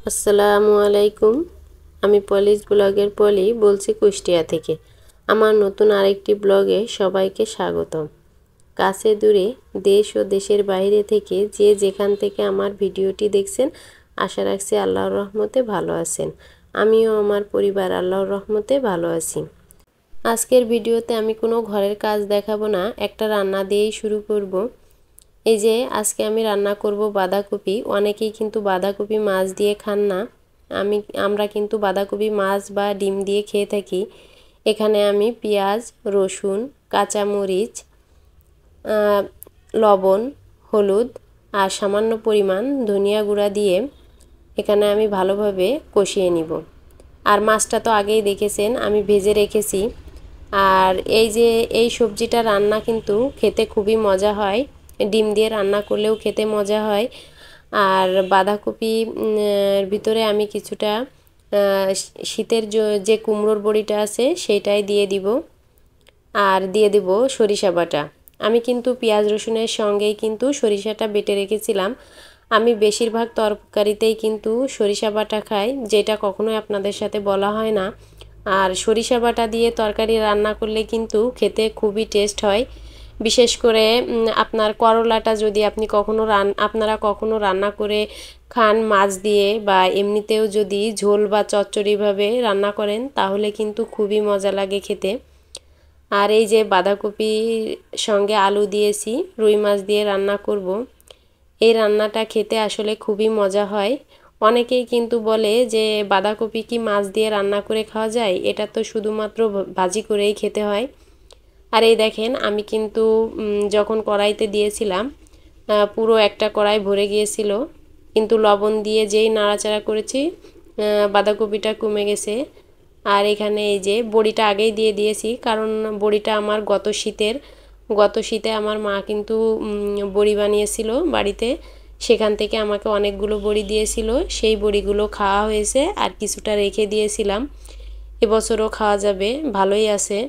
আসসালামু আলাইকুম। আমি পলিশ ব্লগের পলি বলছি কুষ্টিয়া থেকে। আমার নতুন আরেকটি ব্লগে সবাইকে স্বাগতম। কাছে দূরে দেশ ও দেশের বাইরে থেকে যে যেখান থেকে আমার ভিডিওটি দেখছেন, আশা রাখছি আল্লাহর রহমতে ভালো আছেন। আমিও আমার পরিবার আল্লাহর রহমতে ভালো আছি। আজকের ভিডিওতে আমি কোনো ঘরের কাজ দেখাবো না, একটা রান্না দিয়েই শুরু করব। এই যে আজকে আমি রান্না করব বাঁধাকপি। অনেকেই কিন্তু বাঁধাকপি মাছ দিয়ে খান না, আমরা কিন্তু বাঁধাকপি মাছ বা ডিম দিয়ে খেয়ে থাকি। এখানে আমি পেঁয়াজ, রসুন, কাঁচামরিচ, লবণ, হলুদ আর সামান্য পরিমাণ ধনিয়া গুঁড়া দিয়ে এখানে আমি ভালোভাবে কষিয়ে নিব। আর মাছটা তো আগেই দেখেছেন আমি ভেজে রেখেছি। আর এই যে এই সবজিটা রান্না কিন্তু খেতে খুবই মজা হয়, ডিম দিয়ে রান্না করলেও খেতে মজা হয়। আর বাঁধাকপি ভিতরে আমি কিছুটা শীতের যে কুমড়োর বড়িটা আছে সেইটাই দিয়ে দিব। আর দিয়ে দিব সরিষা বাটা। আমি কিন্তু পেঁয়াজ রসুনের সঙ্গেই কিন্তু সরিষাটা বেটে রেখেছিলাম। আমি বেশিরভাগ তরকারিতেই কিন্তু সরিষা বাটা খাই, যেটা কখনোই আপনাদের সাথে বলা হয় না। আর সরিষা বাটা দিয়ে তরকারি রান্না করলে কিন্তু খেতে খুবই টেস্ট হয়। বিশেষ করে আপনার করলাটা যদি আপনারা কখনো রান্না করে খান মাছ দিয়ে, বা এমনিতেও যদি ঝোল বা চচ্চড়িভাবে রান্না করেন, তাহলে কিন্তু খুবই মজা লাগে খেতে। আর এই যে বাঁধাকপির সঙ্গে আলু দিয়েছি, রুই মাছ দিয়ে রান্না করব। এই রান্নাটা খেতে আসলে খুবই মজা হয়। অনেকেই কিন্তু বলে যে বাঁধাকপি কি মাছ দিয়ে রান্না করে খাওয়া যায়, এটা তো শুধুমাত্র ভাজি করেই খেতে হয়। আর এই দেখেন আমি কিন্তু যখন কড়াইতে দিয়েছিলাম পুরো একটা কড়াই ভরে গিয়েছিল, কিন্তু লবণ দিয়ে যেই নাড়াচাড়া করেছি বাঁধাকপিটা কমে গেছে। আর এখানে এই যে বড়িটা আগেই দিয়ে দিয়েছি, কারণ বড়িটা আমার গত শীতে আমার মা কিন্তু বড়ি বানিয়েছিল বাড়িতে, সেখান থেকে আমাকে অনেকগুলো বড়ি দিয়েছিল। সেই বড়িগুলো খাওয়া হয়েছে আর কিছুটা রেখে দিয়েছিলাম, এবছরও খাওয়া যাবে, ভালোই আছে।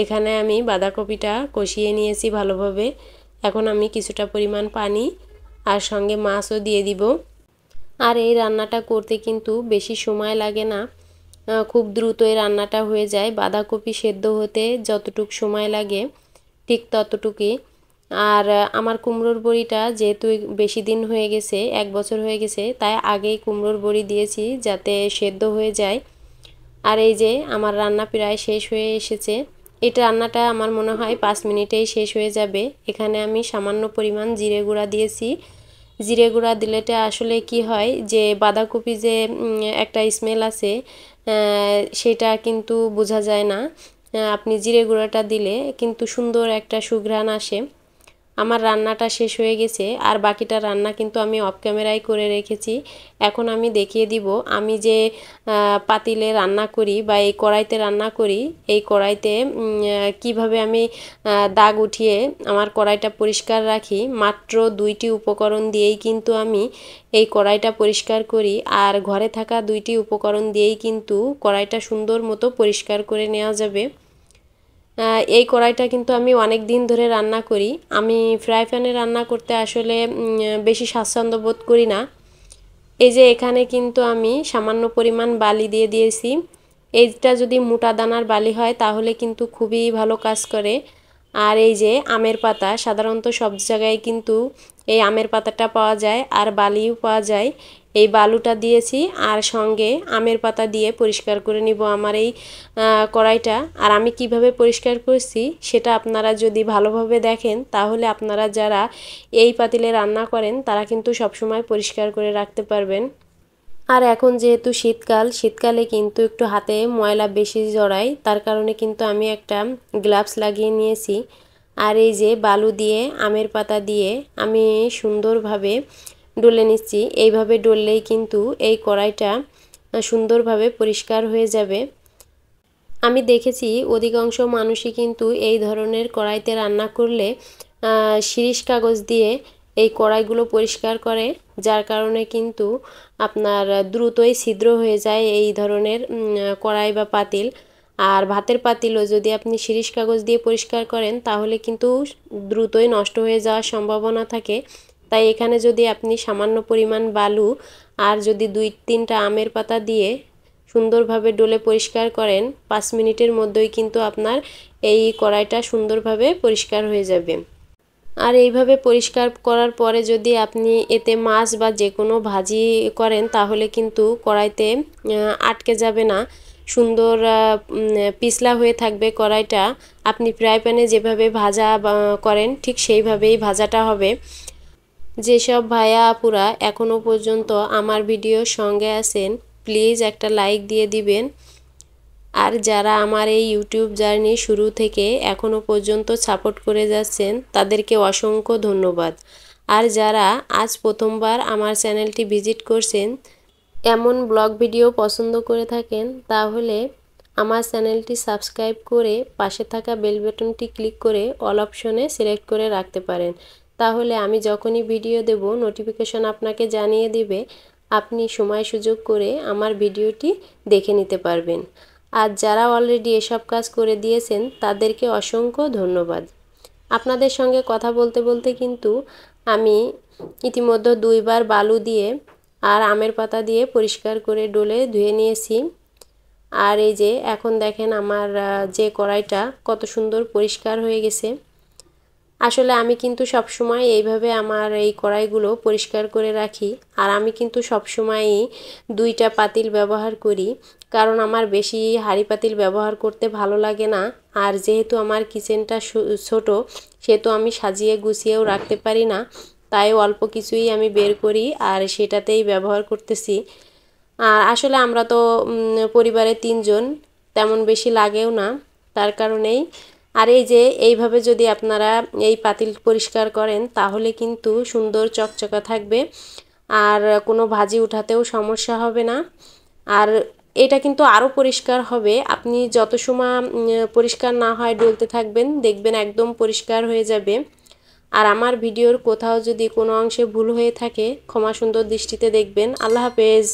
এখানে আমি বাঁধাকপিটা কষিয়ে নিয়েছি ভালোভাবে। এখন আমি কিছুটা পরিমাণ পানি আর সঙ্গে মাছও দিয়ে দিব। আর এই রান্নাটা করতে কিন্তু বেশি সময় লাগে না, খুব দ্রুত এই রান্নাটা হয়ে যায়। বাঁধাকপি সেদ্ধ হতে যতটুকু সময় লাগে ঠিক ততটুকুই। আর আমার কুমড়োর বড়িটা যেহেতু বেশি দিন হয়ে গেছে, 1 বছর হয়ে গেছে, তাই আগেই কুমড়োর বড়ি দিয়েছি যাতে সেদ্ধ হয়ে যায়। আর এই যে আমার রান্না প্রায় শেষ হয়ে এসেছে। এটা রান্নাটা আমার মনে হয় 5 মিনিটেই শেষ হয়ে যাবে। এখানে আমি সামান্য পরিমাণ জিরে গুঁড়া দিয়েছি। জিরে গুঁড়া দিলেটা আসলে কি হয় যে বাঁধাকপি যে একটা স্মেল আছে সেটা কিন্তু বোঝা যায় না। আপনি জিরে গুঁড়াটা দিলে কিন্তু সুন্দর একটা সুঘ্রাণ আসে। আমার রান্নাটা শেষ হয়ে গেছে, আর বাকিটা রান্না কিন্তু আমি অফ ক্যামেরায় করে রেখেছি। এখন আমি দেখিয়ে দিব আমি যে পাতিলে রান্না করি বা এই কড়াইতে রান্না করি, এই কড়াইতে কিভাবে আমি দাগ উঠিয়ে আমার কড়াইটা পরিষ্কার রাখি। মাত্র 2টি উপকরণ দিয়েই কিন্তু আমি এই কড়াইটা পরিষ্কার করি, আর ঘরে থাকা 2টি উপকরণ দিয়েই কিন্তু কড়াইটা সুন্দর মতো পরিষ্কার করে নেওয়া যাবে। এই কড়াইটা কিন্তু আমি অনেক দিন ধরে রান্না করি। আমি ফ্রাই প্যানে রান্না করতে আসলে বেশি স্বাচ্ছন্দ্য বোধ করি না। এই যে এখানে কিন্তু আমি সামান্য পরিমাণ বালি দিয়ে দিয়েছি। এইটা যদি মোটা দানার বালি হয় তাহলে কিন্তু খুবই ভালো কাজ করে। আর এই যে আমের পাতা, সাধারণত সব জায়গায় কিন্তু এই আমের পাতাটা পাওয়া যায় আর বালিও পাওয়া যায়। এই বালুটা দিয়েছি আর সঙ্গে আমের পাতা দিয়ে পরিষ্কার করে নিব আমার এই কড়াইটা। আর আমি কিভাবে পরিষ্কার করছি সেটা আপনারা যদি ভালোভাবে দেখেন, তাহলে আপনারা যারা এই পাতিলে রান্না করেন তারা কিন্তু সবসময় পরিষ্কার করে রাখতে পারবেন। আর এখন যেহেতু শীতকালে কিন্তু একটু হাতে ময়লা বেশি জড়ায়, তার কারণে কিন্তু আমি একটা গ্লাভস লাগিয়ে নিয়েছি। আর এই যে বালু দিয়ে আমের পাতা দিয়ে আমি সুন্দরভাবে ডলে নিচ্ছি। এইভাবে ডললেই কিন্তু এই কড়াইটা সুন্দরভাবে পরিষ্কার হয়ে যাবে। আমি দেখেছি অধিকাংশ মানুষই কিন্তু এই ধরনের কড়াইতে রান্না করলে শিরিষ কাগজ দিয়ে এই কড়াইগুলো পরিষ্কার করে, যার কারণে কিন্তু আপনার দ্রুতই ছিদ্র হয়ে যায় এই ধরনের কড়াই বা পাতিল। আর ভাতের পাতিলও যদি আপনি শিরিষ কাগজ দিয়ে পরিষ্কার করেন তাহলে কিন্তু দ্রুতই নষ্ট হয়ে যাওয়ার সম্ভাবনা থাকে। তাই এখানে যদি আপনি সামান্য পরিমাণ বালু আর যদি 2-3টা আমের পাতা দিয়ে সুন্দরভাবে ডলে পরিষ্কার করেন 5 মিনিটের মধ্যেই কিন্তু আপনার এই কড়াইটা সুন্দরভাবে পরিষ্কার হয়ে যাবে। আর এইভাবে পরিষ্কার করার পরে যদি আপনি এতে মাছ বা যে কোনো ভাজি করেন তাহলে কিন্তু কড়াইতে আটকে যাবে না, সুন্দর পিছলা হয়ে থাকবে কড়াইটা। আপনি ফ্রাই প্যানে যেভাবে ভাজা করেন ঠিক সেইভাবেই ভাজাটা হবে। যেসব ভাইয়া আপুরা এখনও পর্যন্ত আমার ভিডিওর সঙ্গে আছেন প্লিজ একটা লাইক দিয়ে দিবেন। আর যারা আমার এই ইউটিউব জার্নি শুরু থেকে এখনও পর্যন্ত সাপোর্ট করে যাচ্ছেন তাদেরকে অসংখ্য ধন্যবাদ। আর যারা আজ প্রথমবার আমার চ্যানেলটি ভিজিট করছেন, এমন ব্লগ ভিডিও পছন্দ করে থাকেন তাহলে আমার চ্যানেলটি সাবস্ক্রাইব করে পাশে থাকা বেল বাটনটি ক্লিক করে অল অপশনে সিলেক্ট করে রাখতে পারেন। তাহলে আমি যখনই ভিডিও দেব নোটিফিকেশন আপনাকে জানিয়ে দিবে, আপনি সময় সুযোগ করে আমার ভিডিওটি দেখে নিতে পারবেন। আর যারা অলরেডি এসব কাজ করে দিয়েছেন তাদেরকে অসংখ্য ধন্যবাদ। আপনাদের সঙ্গে কথা বলতে বলতে কিন্তু আমি ইতিমধ্যে 2বার বালু দিয়ে আর আমের পাতা দিয়ে পরিষ্কার করে ডলে ধুয়ে নিয়েছি। আর এই যে এখন দেখেন আমার যে কড়াইটা কত সুন্দর পরিষ্কার হয়ে গেছে। আসলে আমি কিন্তু সব সময় এইভাবে আমার এই কড়াইগুলো পরিষ্কার করে রাখি। আর আমি কিন্তু সব সময়ই 2টা পাতিল ব্যবহার করি, কারণ আমার বেশি হাঁড়ি পাতিল ব্যবহার করতে ভালো লাগে না। আর যেহেতু আমার কিচেনটা ছোট, সেহেতু আমি সাজিয়ে গুছিয়েও রাখতে পারি না, তাই অল্প কিছুই আমি বের করি আর সেটাতেই ব্যবহার করতেছি। আর আসলে আমরা তো পরিবারে 3 জন, তেমন বেশি লাগেও না, তার কারণেই। আর এই যে এইভাবে যদি আপনারা এই পাতিল পরিষ্কার করেন তাহলে কিন্তু সুন্দর চকচকা থাকবে আর কোনো ভাজি উঠাতেও সমস্যা হবে না। আর এটা কিন্তু আরও পরিষ্কার হবে, আপনি যত সময় পরিষ্কার না হয় ডলতে থাকবেন দেখবেন একদম পরিষ্কার হয়ে যাবে। আর আমার ভিডিওর কোথাও যদি কোনো অংশে ভুল হয়ে থাকে ক্ষমা সুন্দর দৃষ্টিতে দেখবেন। আল্লাহ হাফেজ।